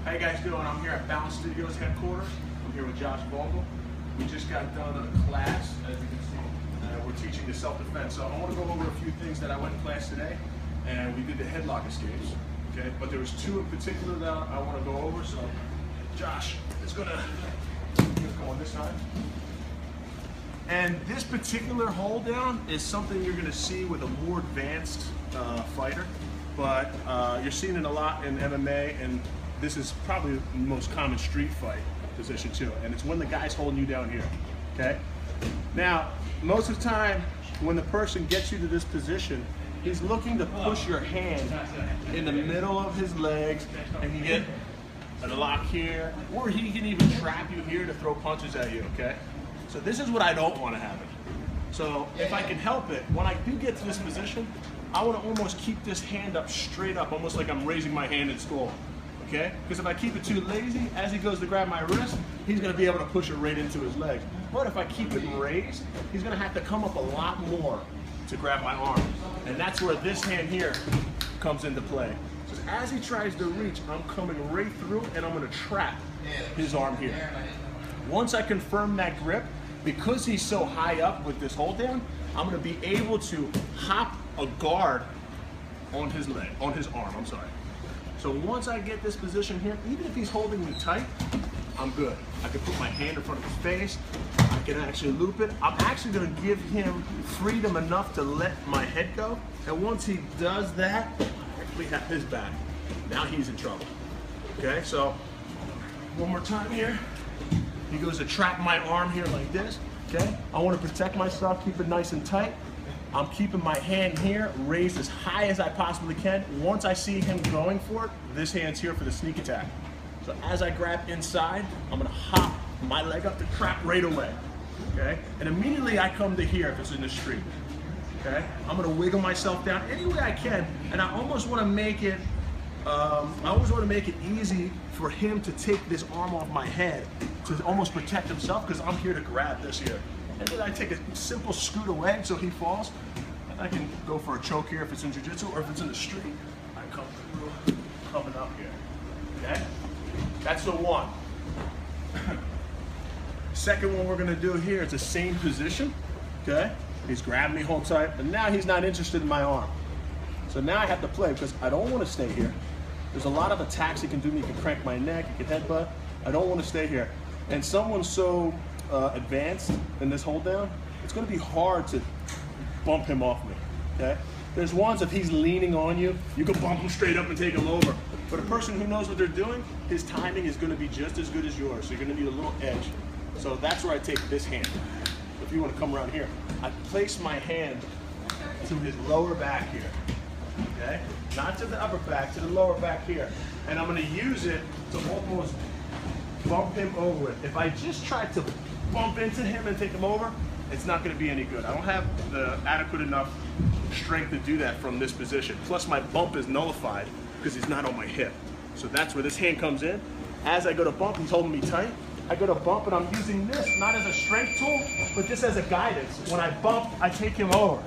How you guys doing? I'm here at Balance Studios headquarters. I'm here with Josh Vogel. We just got done on a class, as you can see. We're teaching the self-defense. So I want to go over a few things that I went in class today, and we did the headlock escapes. Okay, but there was two in particular that I want to go over. So Josh is gonna go on this side. And this particular hold down is something you're gonna see with a more advanced fighter, but you're seeing it a lot in MMA, and this is probably the most common street fight position too. And it's when the guy's holding you down here, okay? Now, most of the time, when the person gets you to this position, he's looking to push your hand in the middle of his legs, and you get a lock here, or he can even trap you here to throw punches at you, okay? So this is what I don't want to happen. So if I can help it, when I do get to this position, I want to almost keep this hand up straight up, almost like I'm raising my hand in school, okay? Because if I keep it too lazy, as he goes to grab my wrist, he's going to be able to push it right into his legs. But if I keep it raised, he's going to have to come up a lot more to grab my arm. And that's where this hand here comes into play. So as he tries to reach, I'm coming right through, and I'm going to trap his arm here. Once I confirm that grip, because he's so high up with this hold down, I'm going to be able to hop a guard on his leg, on his arm, I'm sorry. So once I get this position here, even if he's holding me tight, I'm good. I can put my hand in front of his face, I can actually loop it. I'm actually going to give him freedom enough to let my head go, and once he does that, I actually have his back. Now he's in trouble. Okay, so one more time here. He goes to trap my arm here like this, okay? I want to protect myself, keep it nice and tight. I'm keeping my hand here, raised as high as I possibly can. Once I see him going for it, this hand's here for the sneak attack. So as I grab inside, I'm gonna hop my leg up to trap right away, okay? And immediately I come to here if it's in the street, okay? I'm gonna wiggle myself down any way I can, and I almost wanna make it easy for him to take this arm off my head to almost protect himself, because I'm here to grab this here. And then I take a simple scoot away so he falls. And I can go for a choke here if it's in jiu-jitsu, or if it's in the street, I come through, coming up here, okay? That's the one. Second one we're gonna do here is the same position, okay? He's grabbing me, hold tight, but now he's not interested in my arm. So now I have to play, because I don't want to stay here. There's a lot of attacks he can do. He can crank my neck, he can headbutt. I don't want to stay here. And someone so advanced in this hold down, it's going to be hard to bump him off me, okay? There's ones, if he's leaning on you, you can bump him straight up and take him over. But a person who knows what they're doing, his timing is going to be just as good as yours. So you're going to need a little edge. So that's where I take this hand. If you want to come around here, I place my hand to his lower back here. Okay? Not to the upper back, to the lower back here. And I'm going to use it to almost bump him over it. If I just try to bump into him and take him over, it's not going to be any good. I don't have the adequate enough strength to do that from this position. Plus my bump is nullified because he's not on my hip. So that's where this hand comes in. As I go to bump, he's holding me tight. I go to bump, and I'm using this not as a strength tool, but just as a guidance. When I bump, I take him over.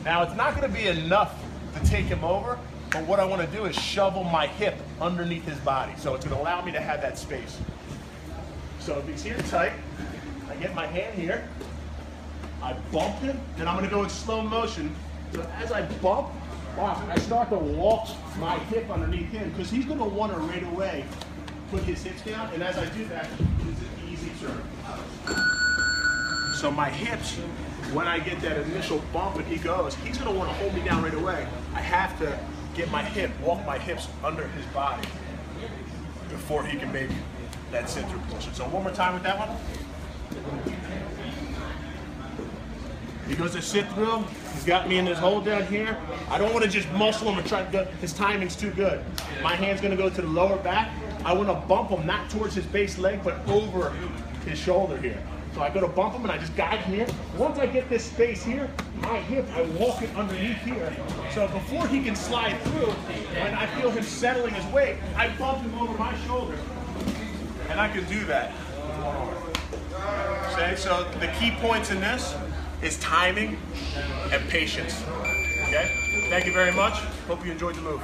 Now, it's not going to be enough to take him over, but what I want to do is shovel my hip underneath his body. So it's going to allow me to have that space. So if he's here tight, I get my hand here, I bump him, and I'm going to go in slow motion. So as I bump, I start to walk my hip underneath him, because he's going to want to right away put his hips down, and as I do that, it's an easy turn. So my hips, when I get that initial bump and he goes, he's going to want to hold me down right away. I have to get my hip, walk my hips under his body before he can make that sit-through position. So one more time with that one. He goes to sit through. He's got me in his hold down here. I don't want to just muscle him and try to go. His timing's too good. My hand's going to go to the lower back. I want to bump him not towards his base leg, but over his shoulder here. So I go to bump him, and I just guide him here. Once I get this space here, my hip, I walk it underneath here. So before he can slide through, when I feel him settling his weight, I bump him over my shoulder. And I can do that. Okay, so the key points in this is timing and patience. Okay? Thank you very much. Hope you enjoyed the move.